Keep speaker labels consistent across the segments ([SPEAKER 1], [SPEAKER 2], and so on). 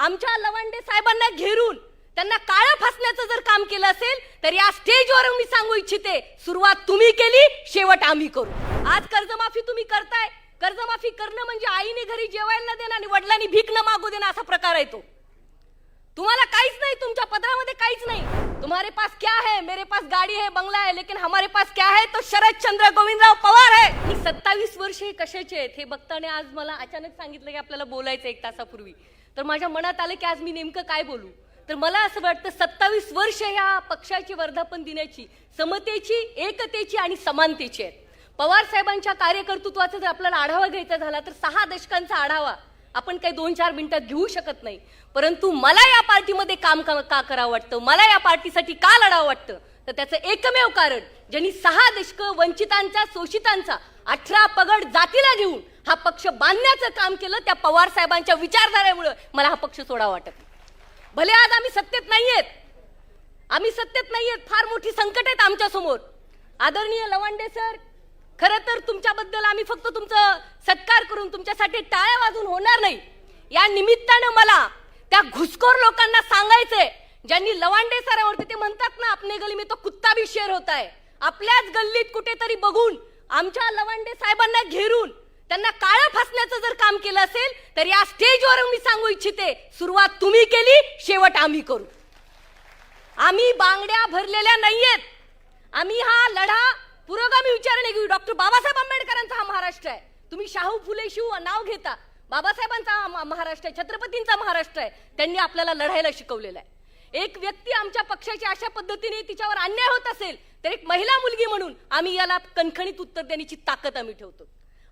[SPEAKER 1] आमच्या लवंडे साहेबांना घेरून त्यांना काळं फासण्याचं जर काम केलं असेल तर या स्टेजवर मी सांगू इच्छिते, सुरुवात तुम्ही केली, शेवट आम्ही करू. आज कर्जमाफी तुम्ही करताय. कर्जमाफी करणं म्हणजे आईने घरी जेवायला न देणं आणि वडिलांनी भीक न मागू देणं असा प्रकार आहे तो. तुम्हाला काहीच नाही, तुमच्या पदरामध्ये काहीच नाही. तुम्हारे पास क्या है? मेरे पास गाड़ी है, बंगला है, लेकिन हमारे पास क्या है? तो शरदचंद्र गोविंदराव पवार है. ही 27 वर्ष हे कशाचे आहेत हे बघताना आज मला अचानक सांगितलं की आपल्याला बोलायचं 1 तासापूर्वी. तर माझ्या मनात आलं की आज मी नेमकं काय बोलू. तर मला असं वाटतं 27 वर्ष ह्या पक्षाची वर्धापन दिनाची, समतेची, एकतेची आणि समानतेची आहेत. पवार साहेबांच्या कार्यकर्तृत्वाचा जर आपल्याला आढावा घ्यायचा झाला तर 6 दशकांचा आढावा आपण काही 2-4 मिनिटात घेऊ शकत नाही. परंतु मला या पार्टीमध्ये काम का करावं वाटतं, मला या पार्टीसाठी का लढावं वाटतं, तर त्याचं एकमेव कारण, ज्यांनी 6 दशकं वंचितांचा, शोषितांचा 18 पगड जातीला घेऊन हा पक्ष बांधण्याचं काम केलं, त्या पवार साहेबांच्या विचारधारेमुळे मला हा पक्ष सोडावा वाटत नाही. भले आज आम्ही सत्तेत नाहीयेत, फार मोठी संकट आहेत आमच्या समोर. आदरणीय लवंडे सर, खरं तर तुमच्याबद्दल आम्ही फक्त तुमचं सत्कार करून तुमच्यासाठी टाळ्या वाजून होणार नाही. या निमित्तानं मला त्या घुसखोर लोकांना सांगायचंय, ज्यांनी लवंडे सरांवरती, ते म्हणतात ना, अपने गली में तो कुत्ता भी शेर होता है, आपल्याच गल्लीत कुठेतरी बघून आमच्या लवंडे साहेबांना घेरून त्यांना काळं फासण्याचं जर काम केलं असेल तर या स्टेजवर मी सांगू इच्छिते, सुरुवात तुम्ही केली, शेवट आम्ही करू. आम्ही बांगड्या भरलेल्या नाहीयेत. आम्ही हा लढा पुरोगामी विचाराने घेऊ. डॉक्टर बाबासाहेब आंबेडकरांचा हा महाराष्ट्र आहे. तुम्ही शाहू फुले शिव नाव घेता, बाबासाहेबांचा महाराष्ट्र आहे, छत्रपतींचा महाराष्ट्र आहे. त्यांनी आपल्याला लढायला शिकवलेलं आहे. एक व्यक्ती आमच्या पक्षाची अशा पद्धतीने तिच्यावर अन्याय होत असेल तर एक महिला मुलगी म्हणून आम्ही याला कणखणीत उत्तर देण्याची ताकद आम्ही ठेवतो.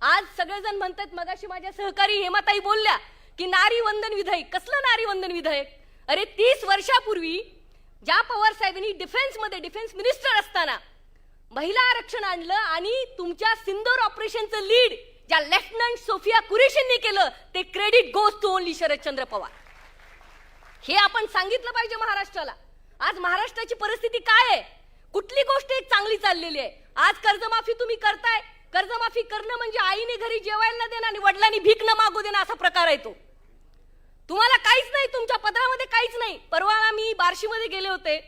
[SPEAKER 1] आज सगळेजण म्हणतात, मगाशी माझ्या सहकारी हेमाताई बोलल्या की नारी वंदन विधेयक. कसलं नारी वंदन विधेयक? अरे 30 वर्षापूर्वी ज्या पवार साहेबांनी डिफेन्स मिनिस्टर असताना महिला आरक्षण आणलं आणि तुमच्या सिंदूर ऑपरेशनचं लीड ज्या लेफ्टनंट सोफिया कुरेशींनी केलं, ते credit goes to only Sharadchandra Pawar. हे आपण सांगितलं पाहिजे महाराष्ट्राला. आज महाराष्ट्राची परिस्थिती काय आहे? कुठली गोष्ट एक चांगली चाललेली आहे? आज कर्जमाफी तुम्ही करताय. कर्जमाफी करणं म्हणजे आईने घरी जेवायला न देणं आणि वडिलांनी भीक न मागू देणं असा प्रकार आहे तो. तुम्हाला काहीच नाही, तुमच्या पदरामध्ये काहीच नाही. परवा मी बार्शीमध्ये गेले होते.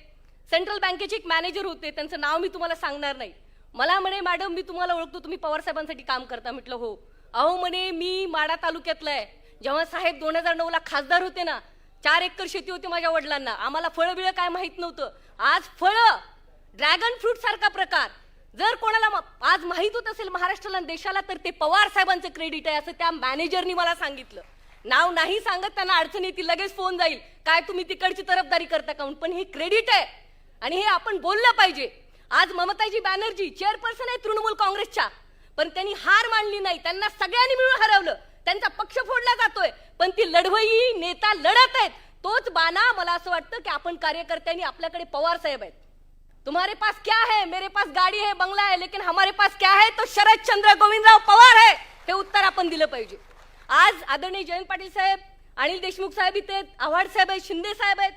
[SPEAKER 1] सेंट्रल बँकेचे एक मॅनेजर होते, त्यांचं नाव मी तुम्हाला सांगणार नाही. मला म्हणे, मॅडम मी तुम्हाला ओळखतो, तुम्ही पवार साहेबांसाठी काम करता. म्हटलं हो. अहो म्हणे, मी माडा तालुक्यातला आहे. जेव्हा साहेब 2009ला खासदार होते ना, 4 एकर शेती होती माझ्या वडिलांना. आम्हाला फळं बिळं काय माहित नव्हतं. आज फळं, ड्रॅगन फ्रूट सारखा प्रकार जर कोणाला आज माहित होत असेल महाराष्ट्राला, देशाला, तर ते पवार साहेबांचं क्रेडिट आहे, असं त्या मॅनेजरनी मला सांगितलं. नाव नाही सांगत, त्यांना अडचण येतील, लगेच फोन जाईल, काय तुम्ही तिकडची तरफदारी करता का? पण हे क्रेडिट आहे आणि हे आपण बोललं पाहिजे. आज ममताजी बॅनर्जी चेअरपर्सन आहे तृणमूल काँग्रेसच्या, पण त्यांनी हार मानली नाही. त्यांना सगळ्यांनी मिळून हरवलं. त्यांचा पक्ष फोडला जातोय, पण ती लढवई नेता लढत आहेत. तोच बाणा मला असं वाटतं की आपण कार्यकर्त्यांनी, आपल्याकडे पवार साहेब आहेत. तुम्हारे पास क्या है? मेरे पास गाड़ी है, बंगला है, लेकिन हमारे पास क्या है? तो शरदचंद्र गोविंदराव पवार है. हे उत्तर आपण दिलं पाहिजे. आज आदरणीय जयंत पाटील साहेब, अनिल देशमुख साहेब इथे आहेत, आव्हाड साहेब आहेत, शिंदे साहेब आहेत.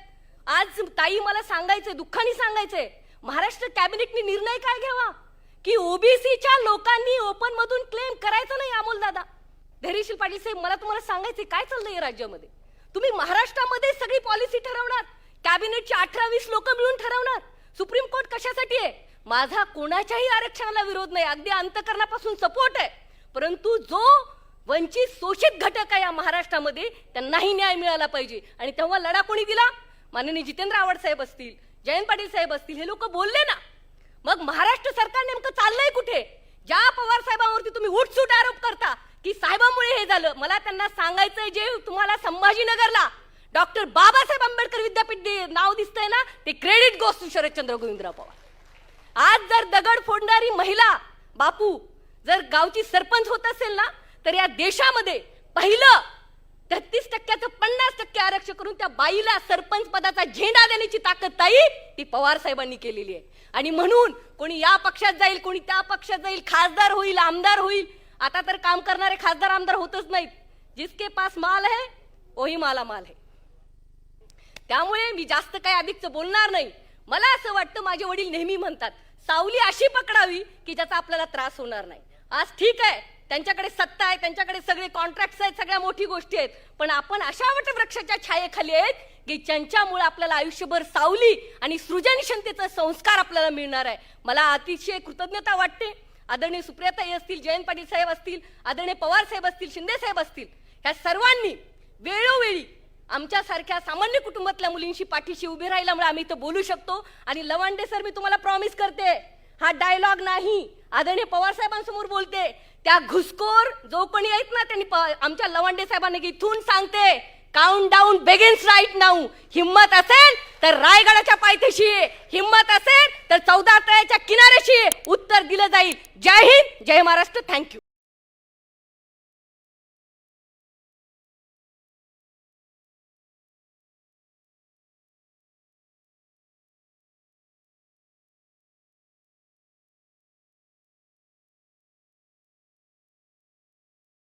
[SPEAKER 1] आज ताई मला सांगायचंय, दुःखाने सांगायचंय, महाराष्ट्र कॅबिनेटने निर्णय काय घ्यावा की ओबीसीच्या लोकांनी ओपन मधून क्लेम करायचं नाही. अमोल दादा, धैर्यशील पाटील साहेब, मला तुम्हाला सांगायचंय काय चाललंय या राज्यामध्ये. तुम्ही महाराष्ट्रामध्ये सगळी पॉलिसी ठरवणार, कॅबिनेटची 18-20 लोक मिळून ठरवणार. सुप्रीम कोर्ट कशासाठी आहे? माझा कोणाच्याही आरक्षणाला विरोध नाही, अगदी अंतकरणापासून सपोर्ट आहे. परंतु जो वंचित शोषित घटक आहे या महाराष्ट्रामध्ये, त्यांनाही न्याय मिळाला पाहिजे. आणि तेव्हा लढा कोणी दिला? माननीय जितेंद्र आव्हाड साहेब असतील, जयंत पाटील साहेब असतील, हे लोक बोलले ना. मग महाराष्ट्र सरकार नेमकं चाललंय कुठे? ज्या पवार साहेबांवरती तुम्ही उठसूट आरोप करता की साहेबांमुळे हे झालं, मला त्यांना सांगायचंय, जे तुम्हाला संभाजीनगरला डॉक्टर बाबासाहेब आंबेडकर विद्यापीठ नाव दिसतंय ना, ते credit goes to Sharadchandra Govindrao Pawar. आज जर दगड फोडणारी महिला बापू जर गावची सरपंच होत असेल ना, तर या देशामध्ये पहिलं 33% 50% आरक्षण करून त्या बाईला सरपंच पदाचा झेंडा देण्याची ताकद ताई ती पवार साहेबांनी केलेली आहे. आणि म्हणून कोणी या पक्षात जाईल, कोणी त्या पक्षात जाईल, खासदार होईल, आमदार होईल. आता तर काम करणारे खासदार आमदार होतच नाहीत. जिसके पास माल है वही माला माल है. त्यामुळे मी जास्त काही अधिकच बोलणार नाही. मला असं वाटतं, माझे वडील नेहमी म्हणतात, सावली अशी पकडावी की ज्याचा आपल्याला त्रास होणार नाही. आज ठीक आहे, त्यांच्याकडे सत्ता आहे, त्यांच्याकडे सगळे कॉन्ट्रॅक्ट्स आहेत, सगळ्या मोठी गोष्टी आहेत, पण आपण अशा वटवृक्षाच्या छायेखाली आहेत की ज्यांच्यामुळे आपल्याला आयुष्यभर सावली आणि सृजनशीलतेचा संस्कार आपल्याला मिळणार आहे. मला अतिशय कृतज्ञता वाटते. आदरणीय सुप्रियाताई असतील, जयंत पाटील साहेब असतील, आदरणीय पवार साहेब असतील, शिंदे साहेब असतील, ह्या सर्वांनी वेळोवेळी आमच्यासारख्या सामान्य कुटुंबातल्या मुलींशी पाठीशी उभे राहिल्यामुळे आम्ही इथं बोलू शकतो. आणि लवांडे सर, मी तुम्हाला प्रॉमिस करते, हा डायलॉग नाही, आदरणीय पवार साहेबांसमोर बोलते, त्या घुसखोर जो कोणी आहेत ना, त्यांनी आमच्या लवांडे साहेबांनी इथून सांगते, count down begins right now. हिम्मत असेल तर रायगडाच्या पायथ्याशी, हिम्मत असेल तर 14 तळ्याच्या किनाऱ्याशी उत्तर दिलं जाईल. जय हिंद, जय महाराष्ट्र. थँक्यू.